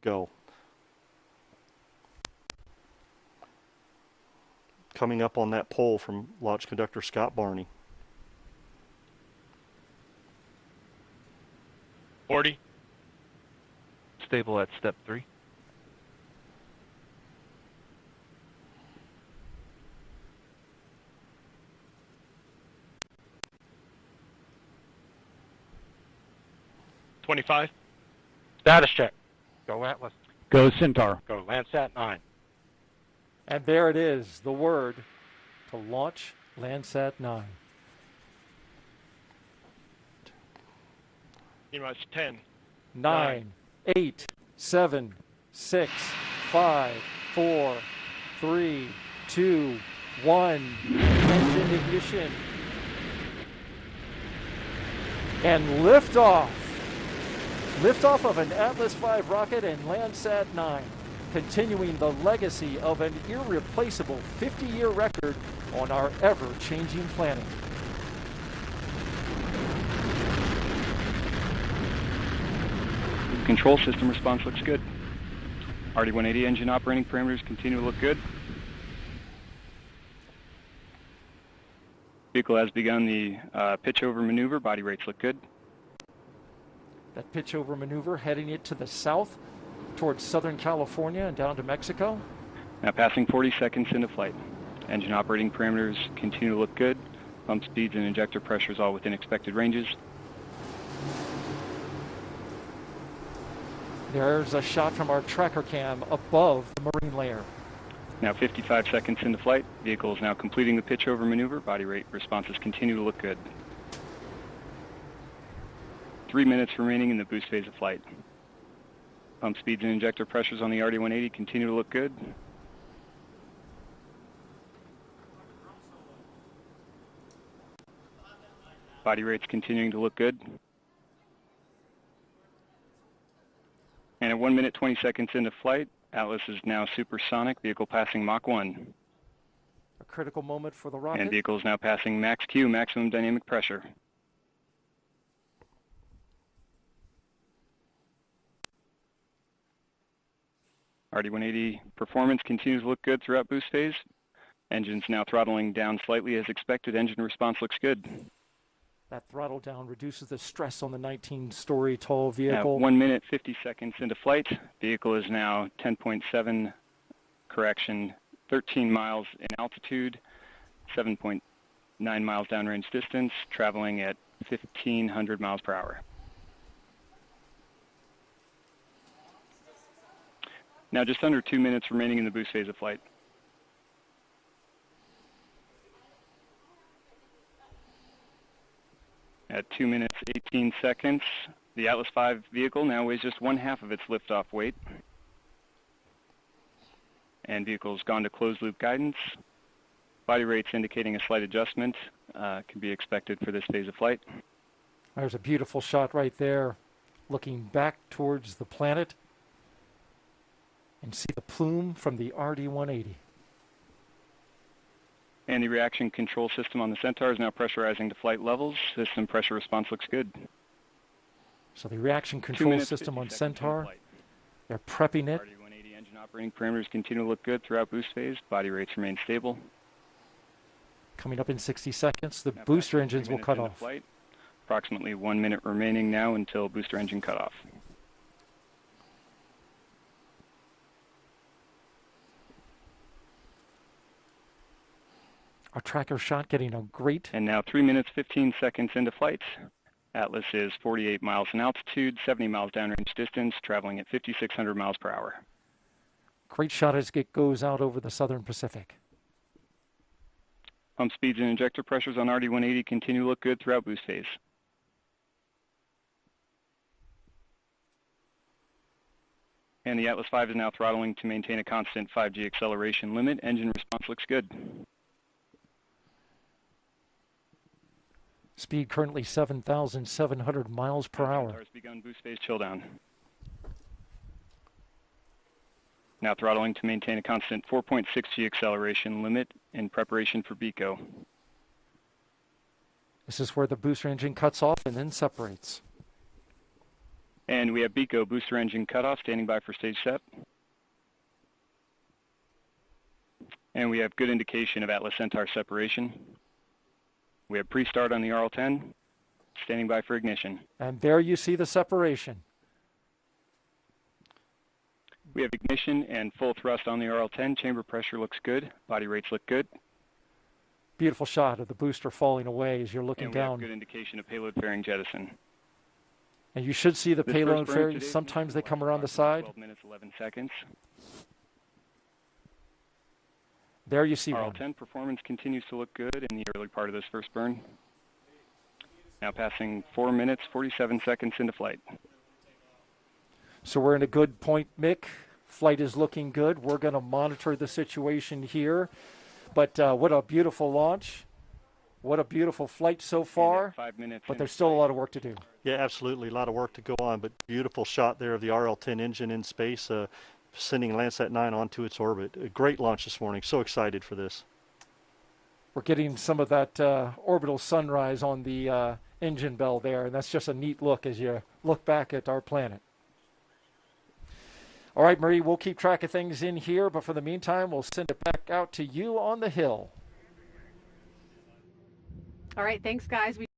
Go. Coming up on that pole from Launch Conductor Scott Barney. 40. Stable at step 3. $25. Status check. Go Atlas. Go Centaur. Go Landsat 9. And there it is, the word to launch Landsat 9. It's 10. 9, 8, 7, 6, 5, 4, 3, 2, 1. Engine ignition. And liftoff. Liftoff of an Atlas V rocket and Landsat 9, continuing the legacy of an irreplaceable 50-year record on our ever-changing planet. Control system response looks good. RD-180 engine operating parameters continue to look good. Vehicle has begun the pitch over maneuver. Body rates look good. That pitch over maneuver heading it to the south towards Southern California and down to Mexico. Now passing 40 seconds into flight. Engine operating parameters continue to look good. Pump speeds and injector pressures all within expected ranges. There's a shot from our tracker cam above the marine layer. Now 55 seconds into flight. Vehicle is now completing the pitch over maneuver. Body rate responses continue to look good. 3 minutes remaining in the boost phase of flight. Pump speeds and injector pressures on the RD-180 continue to look good. Body rates continuing to look good. And at 1 minute 20 seconds into flight, Atlas is now supersonic, vehicle passing Mach 1. A critical moment for the rocket. And vehicle is now passing max Q, maximum dynamic pressure. RD-180 performance continues to look good throughout boost phase. Engine's now throttling down slightly as expected. Engine response looks good. That throttle down reduces the stress on the 19-story tall vehicle. At 1 minute 50 seconds into flight, vehicle is now 10.7, 13 miles in altitude, 7.9 miles downrange distance, traveling at 1,500 miles per hour. Now just under 2 minutes remaining in the boost phase of flight. At 2 minutes 18 seconds, the Atlas V vehicle now weighs just 1/2 of its liftoff weight. And vehicle's gone to closed loop guidance. Body rates indicating a slight adjustment can be expected for this phase of flight. There's a beautiful shot right there, looking back towards the planet. And see the plume from the RD-180. And the reaction control system on the Centaur is now pressurizing to flight levels. System pressure response looks good. So the reaction control system on Centaur, they're prepping it. RD-180 engine operating parameters continue to look good throughout boost phase. Body rates remain stable. Coming up in 60 seconds, the booster engines will cut off. Flight. Approximately 1 minute remaining now until booster engine cutoff. Our tracker shot getting a great... And now 3 minutes 15 seconds into flight. Atlas is 48 miles in altitude, 70 miles downrange distance, traveling at 5,600 miles per hour. Great shot as it goes out over the Southern Pacific. Pump speeds and injector pressures on RD-180 continue to look good throughout boost phase. And the Atlas V is now throttling to maintain a constant 5G acceleration limit. Engine response looks good. Speed currently 7,700 miles per hour. Centaur's begun boost phase chill down. Now throttling to maintain a constant 4.6G acceleration limit in preparation for BECO. This is where the booster engine cuts off and then separates. And we have BECO booster engine cutoff standing by for stage set. And we have good indication of Atlas Centaur separation. We have pre-start on the RL-10, standing by for ignition. And there you see the separation. We have ignition and full thrust on the RL-10. Chamber pressure looks good. Body rates look good. Beautiful shot of the booster falling away as you're looking And we down. have good indication of payload fairing jettison. And you should see the This payload first burn fairing. today Sometimes they will come last around the approximately side. 12 minutes, 11 seconds. There you see one. RL-10 performance continues to look good in the early part of this first burn. Now passing 4 minutes, 47 seconds into flight. So we're in a good point, Mick. Flight is looking good. We're going to monitor the situation here. But what a beautiful launch. What a beautiful flight so far. 5 minutes But there's still a lot of work to do. Yeah, absolutely. A lot of work to go on, but beautiful shot there of the RL-10 engine in space, sending Landsat 9 onto its orbit. A great launch this morning. So excited for this. We're getting some of that orbital sunrise on the engine bell there, and that's just a neat look as you look back at our planet. All right, Marie, we'll keep track of things in here, but for the meantime, we'll send it back out to you on the hill. All right, thanks, guys.